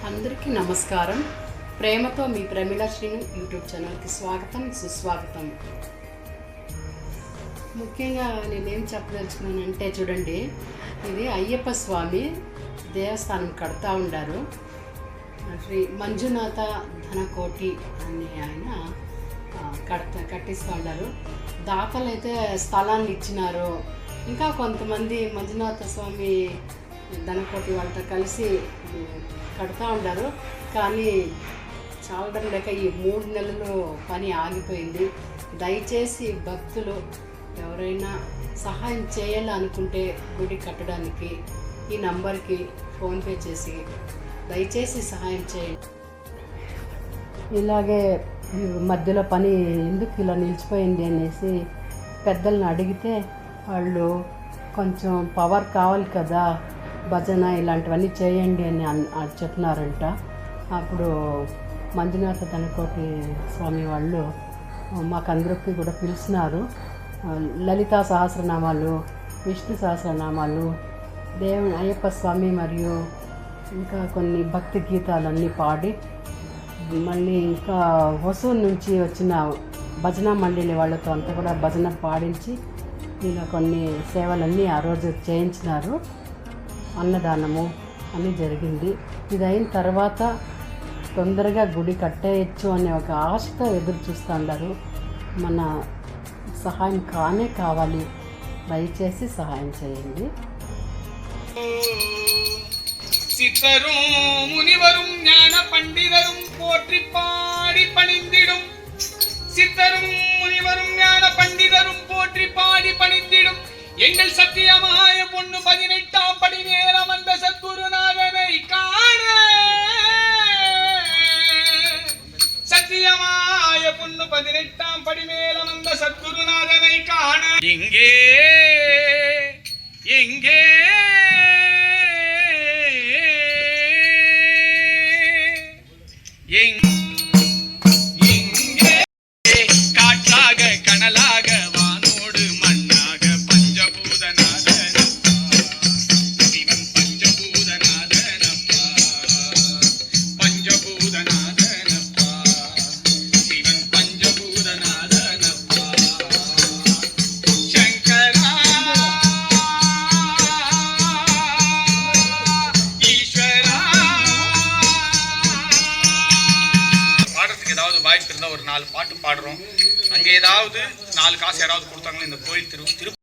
అందరికీ నమస్కారం. ప్రేమతో మీ ప్రమీల శ్రీను యూట్యూబ్ ఛానల్కి స్వాగతం, సుస్వాగతం. ముఖ్యంగా నేనేం చెప్పదలుచుకున్నానంటే, చూడండి, ఇది అయ్యప్ప స్వామి దేవస్థానం కడతా ఉండారు. శ్రీ మంజునాథ ధనకోటి అని ఆయన కట్టిస్తూ ఉన్నారు. దాతలు అయితే స్థలాన్ని ఇచ్చినారు. ఇంకా కొంతమంది మంజునాథ స్వామి ధనకోటి వాళ్ళతో కలిసి కడతా ఉంటారు. కానీ చాలడం లేక ఈ 3 నెలలు పని ఆగిపోయింది. దయచేసి భక్తులు ఎవరైనా సహాయం చేయాలనుకుంటే గుడి కట్టడానికి ఈ నంబర్కి ఫోన్పే చేసి దయచేసి సహాయం చేయండి. ఇలాగే మధ్యలో పని ఎందుకు ఇలా నిలిచిపోయింది అనేసి పెద్దలను అడిగితే వాళ్ళు కొంచెం పవర్ కావాలి కదా, భజన ఇలాంటివన్నీ చేయండి అని చెప్పినారంట. అప్పుడు మంజునాథ ధనకోటి స్వామి వాళ్ళు మాకందరికి కూడా పిలిచినారు. లలితా సహస్రనామాలు, విష్ణు సహస్రనామాలు, అయ్యప్ప స్వామి మరియు ఇంకా కొన్ని భక్తి గీతాలన్నీ పాడి, మళ్ళీ ఇంకా హొసూరు నుంచి వచ్చిన భజన మండలి వాళ్ళతో అంతా కూడా భజన పాడించి ఇలా కొన్ని సేవలన్నీ ఆ రోజు చేయించినారు. అన్నదానము అని జరిగింది. ఇది అయిన తర్వాత తొందరగా గుడి కట్టేయచ్చు అనే ఒక ఆశతో ఎదురు చూస్తూ ఉన్నారు. మన సహాయం కావాలి. దయచేసి సహాయం చేయండి. சித்தரும் முனிவரும் ஞான பண்டிதரும் போற்றி பாடி பணிந்திடும் சித்தரும் முனிவரும் ஞான பண்டிதரும் போற்றி பாடி பணிந்திடும் எங்கள் சத்தியமாய பொண்ணு 18ஆம் படி நேரம் அந்த சத்குருநாதனை காண. சத்தியமாய பொண்ணு 18ஆம் படி மேலம் அந்த சத்குருநாதனை காண. எங்கே எங்கே வாய்ப்பு இருந்தால் ஒரு 4 பாட்டு பாடுறோம். அங்கே ஏதாவது 4 காசு யாராவது கொடுத்தாங்களோ இந்த கோயில் திரு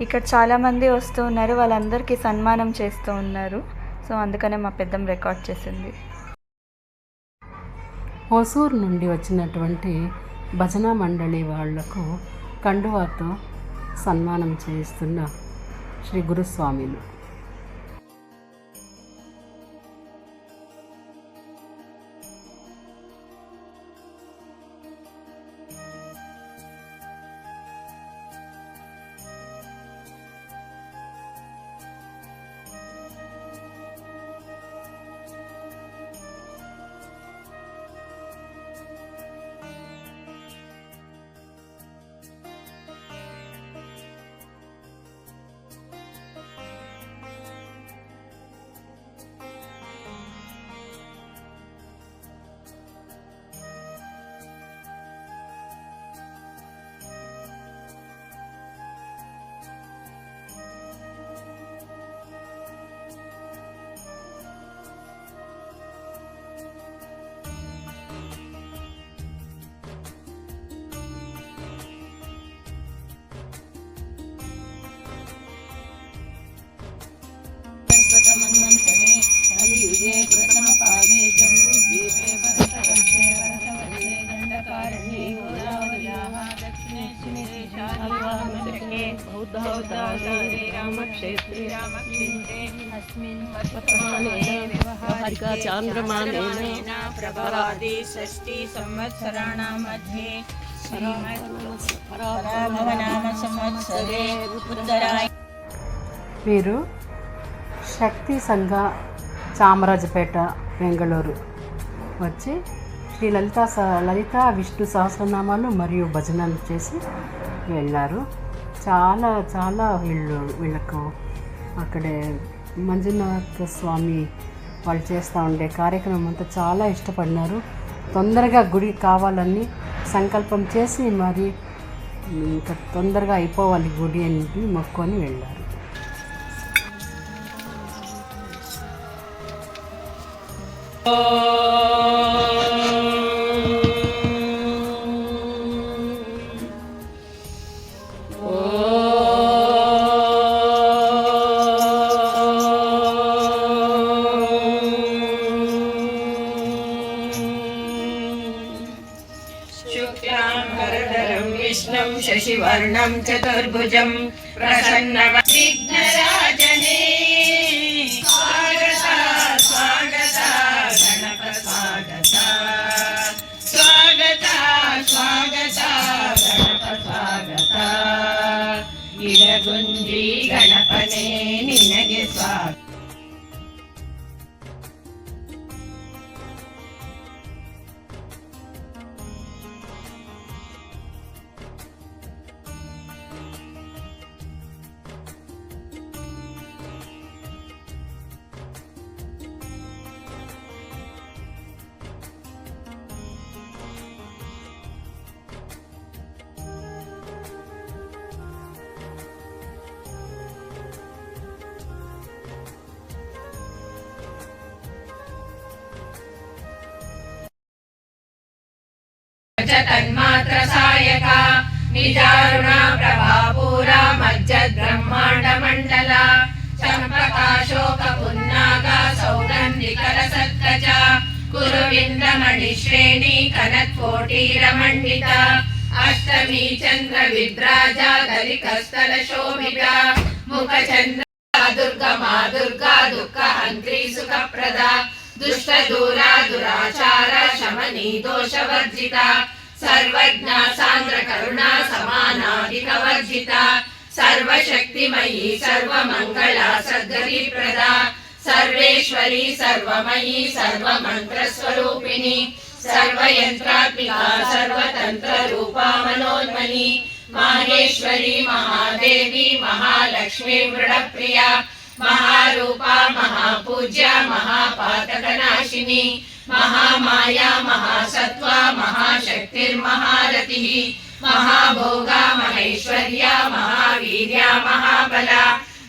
ఇక్కడ చాలామంది వస్తూ ఉన్నారు, వాళ్ళందరికీ సన్మానం చేస్తూ ఉన్నారు. సో అందుకనే మా పెద్దమ్మ రికార్డ్ చేసింది. హోసూరు నుండి వచ్చినటువంటి భజన మండలి వాళ్లకు కండువాతో సన్మానం చేస్తున్న శ్రీ గురుస్వామిలు. వీరు శక్తి సంఘ చామరాజపేట బెంగళూరు వచ్చి శ్రీ లలితా విష్ణు సహస్రనామాలు మరియు భజనలు చేసి వెళ్ళారు. చాలా వీళ్ళకు అక్కడే మంజునాథ స్వామి వాళ్ళు చేస్తూ ఉండే కార్యక్రమం అంతా చాలా ఇష్టపడినారు. తొందరగా గుడి కావాలని సంకల్పం చేసి మరి ఇంకా తొందరగా అయిపోవాలి గుడి అని మొక్కుకొని వెళ్ళారు. विष्णुं शशिवर्णं चतुर्भुजं प्रसन्नवदनविघ्नराजने स्वागता स्वागता गणप स्वागता स्वागता स्वागता गणप स्वागता इरगुंजी गणपने निनगे स्वागता. तन्मात्र सायका निजारुणा प्रभापूरा मज्जद् ब्रह्मांड मंडला चंपकाशोक पुन्नागा सौगंधिकर सत्कचा कुरुविंद मणिश्रेणी कनत्कोटीरमंडिता अष्टमी चंद्र विभ्राजा दलिकस्थल शोभिता मुखचंद्र दुर्गा मा दुर्गा दुःख हंत्री सुखप्रदा दुष्ट दूरा दुराचार शमनी दोषवर्जिता सर्वज्ञा सांद्र करुणा समानाधिक वर्जिता सर्वशक्तिमयी सर्वमंगला सद्गति प्रदा सर्वेश्वरी सर्वमयी सर्वमंत्र स्वरूपिणी सर्वयंत्रात्मिका सर्वतंत्र रूपा मनोन्मनी माहेश्वरी महादेवी महालक्ष्मी मृडप्रिया महारूपा महापूज्या महापातकनाशिनी महामाया महासत्वा महाशक्तिर्महारतिः महाभोगा महेश्वर्या महावीर्या महाबला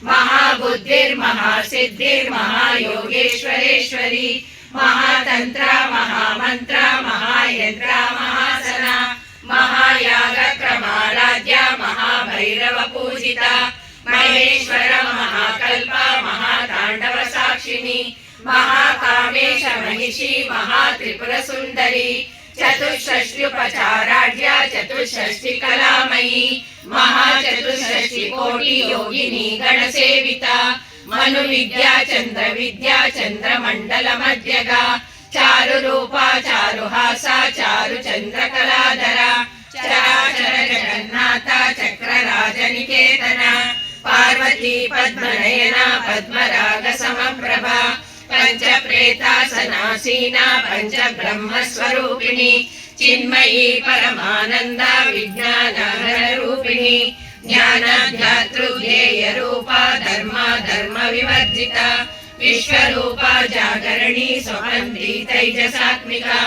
महाबुद्धिर्महासिद्धिर्महायोगेश्वरेश्वरी महातंत्रा महामंत्रा महायंत्रा महासना महायाग क्रमाराध्या महाभैरव पूजिता महेश्वर महाकल्प महातांडव साक्षिणी महाकामेश महिषी महात्रिपुर सुंदरी चतुष्षष्ट्युपचाराढ्या चतुष्षष्टि कलामयी महाचतुष्षष्टि कोटि योगिनी गणसेविता मनु विद्या चंद्र मंडल मध्यगा चारु रूपा चारुहासा चारु चंद्र कलाधरा चराचर जगन्नाथा चक्रराज निकेतना पार्वती पद्मनयना पद्मराग समप्रभा पंच प्रेतासनासीना पंच ब्रह्म स्वरूपिणी चिन्मयी परमानंद विज्ञान रूपिणी ज्ञानाध्यातृध्येय रूपा धर्म विवर्जिता विश्वरूपा जागरणी स्वमंत्री तैजसात्मिका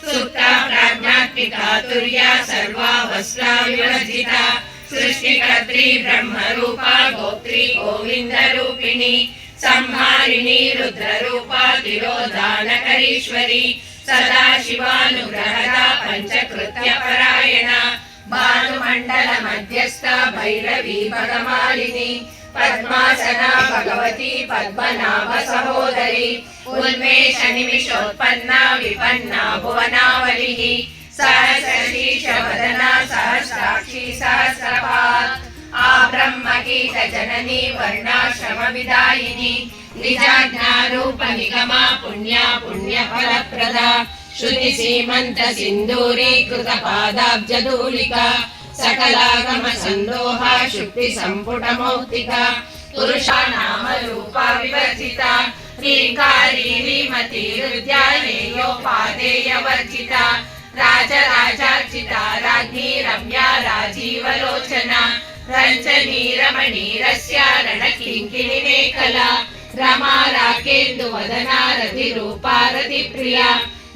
सुप्ता प्राज्ञात्मिका तुर्या सर्वावस्था विवर्जिता सृष्टिकर्त्री ब्रह्म रूपा गोत्री गोविंद रूपिणी संहारिणी रुद्र रूपा तिरोधानकरीश्वरी सदा शिवानुग्रहदा पंचकृत्य परायणा भानुमंडल मध्यस्थ भैरवी भगमालिनी पद्मासना भगवती पद्मनाभ सहोदरी उन्मेष निमिषोत्पन्ना विपन्ना भुवनावलिः सहस्रशीर्ष वदना सहस्राक्षी सहस्रपात् आब्रह्मकीट जननी वर्णाश्रम विदायिनी निजाज्ञारूप निगमा पुण्या पुण्यफलप्रदा श्रुति सीमंत सिंदूरीकृत पादाब्जधूलिका सकलागम संदोहा शुक्ति संपुट मौक्तिका पुरुषा नाम रूपा विवर्जिता ह्रींकारी ह्रीमती हृदयानेयोपादेय वर्जिता राजराजार्चिता राज्ञी रम्या राजीवलोचना रंजनी रमणी रस्या रणकिंकिणी मेखला रमा राकेन्दुवदना रतिरूपा रतिप्रिया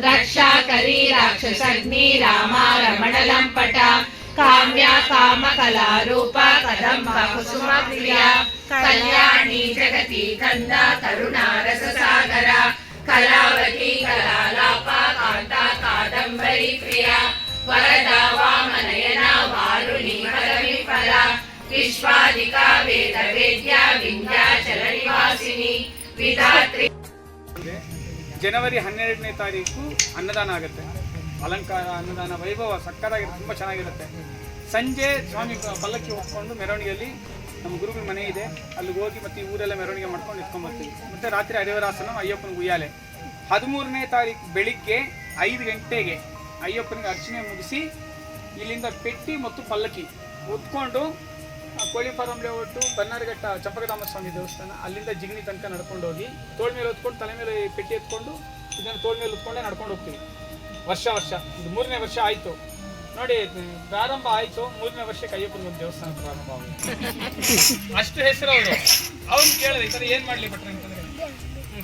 रक्षाकरी राक्षसग्नि रामा रमणलंपटा काम्या कामकला रूपा कदम्बा कुसुम प्रिया कल्याणी जगती कंदा करुणा रससागरा कलावती कलालापा कांता कादंबरी प्रिया वरदा वामनयना वारुणी फलविफला विश्वादिका वेद वेद्या विंध्याचल निवासिनी विधात्री ಜನವರಿ 12ನೇ ತಾರೀಕು ಅನ್ನದಾನ ಆಗುತ್ತೆ. ಅಲಂಕಾರ ಅನ್ನದಾನ ವೈಭವ ಸಕ್ಕತ್ತಾಗಿರುತ್ತೆ, ತುಂಬ ಚೆನ್ನಾಗಿರುತ್ತೆ. ಸಂಜೆ ಸ್ವಾಮಿ ಪಲ್ಲಕ್ಕಿ ಹೊತ್ಕೊಂಡು ಮೆರವಣಿಗೆಯಲ್ಲಿ ನಮ್ಮ ಗುರುಗಳ ಮನೆ ಇದೆ, ಅಲ್ಲಿಗೆ ಹೋಗಿ ಮತ್ತು ಈ ಊರೆಲ್ಲ ಮೆರವಣಿಗೆ ಮಾಡ್ಕೊಂಡು ಇಟ್ಕೊಂಡ್ಬರ್ತೀವಿ. ಮತ್ತು ರಾತ್ರಿ ಹರಿವರಾಸನ ಅಯ್ಯಪ್ಪನ ಉಯ್ಯಾಲೆ. 13ನೇ ತಾರೀಕು ಬೆಳಿಗ್ಗೆ 5 ಗಂಟೆಗೆ ಅಯ್ಯಪ್ಪನಿಗೆ ಅರ್ಚನೆ ಮುಗಿಸಿ ಇಲ್ಲಿಂದ ಪೆಟ್ಟಿ ಮತ್ತು ಪಲ್ಲಕ್ಕಿ ಹೊತ್ಕೊಂಡು ಕೋಳಿ ಫಾರಂ ಲೇಔಟು ಬನ್ನಾರಘಟ್ಟ ಚಂಪಕಧಾಮ ಸ್ವಾಮಿ ದೇವಸ್ಥಾನ ಅಲ್ಲಿಂದ ಜಿಗಣಿ ತನಕ ನಡ್ಕೊಂಡು ಹೋಗಿ ತೋಳ ಮೇಲೆ ಹೊತ್ಕೊಂಡು ತಲೆ ಮೇಲೆ ಪೆಟ್ಟಿ ಎತ್ಕೊಂಡು ಇದನ್ನು ತೋಳ ಮೇಲೆ ಹೊತ್ಕೊಂಡೇ ನಡ್ಕೊಂಡು ಹೋಗ್ತೀವಿ. ವರ್ಷ ಇದು 3ನೇ ವರ್ಷ ಆಯಿತು ನೋಡಿ, ಪ್ರಾರಂಭ ಆಯಿತು 3ನೇ ವರ್ಷಕ್ಕೆ ಅಯ್ಯಪ್ಪನ ಒಂದು ದೇವಸ್ಥಾನ ಪ್ರಾರಂಭ ಆಗುತ್ತೆ. ಅಷ್ಟು ಹೆಸರು ಅವ್ನು ಕೇಳಿದೆ ಈ ಥರ ಏನು ಮಾಡಲಿ ಭಟ್ರೆ ಅಂತಂದರೆ,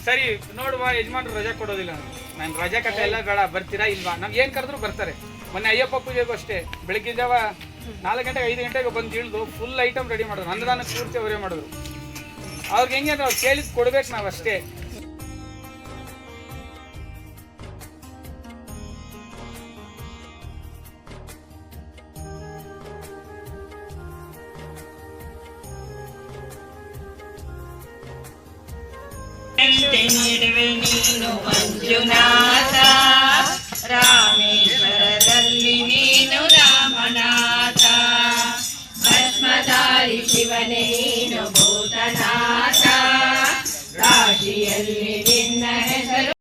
ಸರಿ ನೋಡುವ ಯಜಮಾನ್ರು ರಜಾ ಕೊಡೋದಿಲ್ಲ, ನಾನು ರಜಾ ಕತೆ ಎಲ್ಲ ಬೇಡ, ಬರ್ತೀರಾ ಇಲ್ವಾ, ನಮ್ಗೆ ಏನು ಕರೆದ್ರು ಬರ್ತಾರೆ. ಮೊನ್ನೆ ಅಯ್ಯಪ್ಪ ಪೂಜೆಗೂ ಅಷ್ಟೇ ಬೆಳಗ್ಗೆ ಜಾವ 4 ಗಂಟೆಗೆ 5 ಗಂಟೆಗೆ ಬಂದು ಇಳಿದು ಫುಲ್ ಐಟಮ್ ರೆಡಿ ಮಾಡಿದ್ರು. ಅನ್ನದಾನ ಪೂರ್ತಿ ಅವರೇ ಮಾಡಿದ್ರು. ಅವ್ರಿಗೆ ಹೆಂಗೆ ಅಂದ್ರೆ ಅವ್ರು ಕೇಳಿದ್ ಕೊಡ್ಬೇಕು ನಾವು ಅಷ್ಟೇ. ನೀನು ಮಂಜುನಾಥ ರಾಮೇಶ್ವರದಲ್ಲಿ ನೀನು ರಾಮನಾಥ ಭಸ್ಮಧಾರಿ ಶಿವನೇ ನೀನು ಭೂತನಾಥ ಕಾಶಿಯಲ್ಲಿ ನಿನ್ನ ಹೆಸರು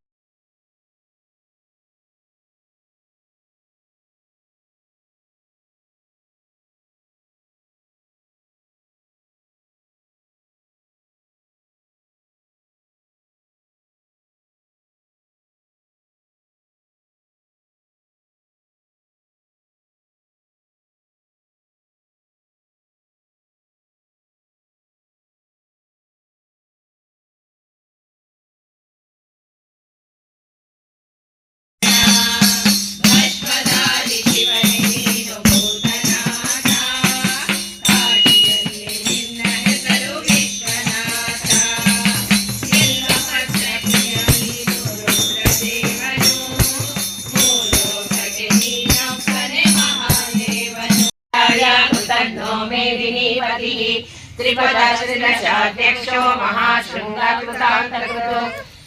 त्रिपदश्रिदशाध्यक्षो महाशृङ्गकृतान्तकृतो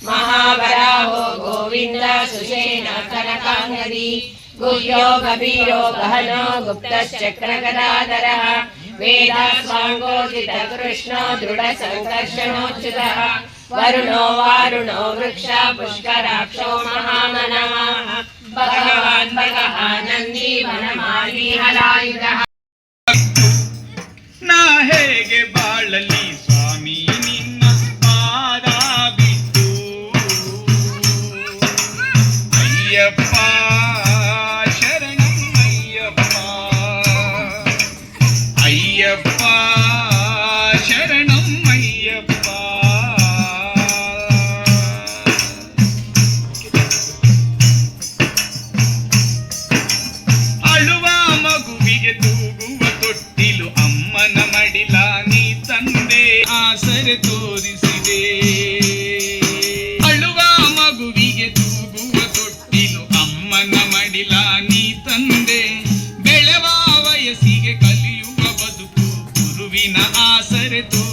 महावराहो गोविन्द सुषेण कनकाङ्गदी गुह्यो गभीरो गहनो गुप्तश्चक्रगदाधरः वेदास्वाङ्गोदितकृष्णो दृढसङ्कर्षणोच्युतः वरुणो वारुणो वृक्ष पुष्कराक्षो महामनः भगवान् भगः नन्दी वनमाली हलायुधः ನಾ ಹೇಗೆ ಬಾಳಲಿ ಸ್ವಾಮಿ ನಿನ್ನ ಪಾದ ಬಿಟ್ಟು ಅಯ್ಯಪ್ಪ ಶರಣಂ ಅಯ್ಯಪ್ಪ ಅಯ್ಯಪ್ಪ ಶರಣಂ ಅಯ್ಯಪ್ಪ ಅಳುವ ಮಗುವಿಗೆ ತೂಗುವ ತೊಟ್ಟಿಲು ಅಮ್ಮನ ಮಡಿಲ ನೀ ತಂದೆ ಆಸರೆ ತೋರಿಸಿದೆ ಅಳುವ ಮಗುವಿಗೆ ತೂಗುವ ತೊಟ್ಟಿಲು ಅಮ್ಮನ ಮಡಿಲ ನೀ ತಂದೆ ಬೆಳೆವ ವಯಸ್ಸಿಗೆ ಕಲಿಯುವ ಬದುಕು ಗುರುವಿನ ಆಸರೆ ತೋರಿಸಿದೆ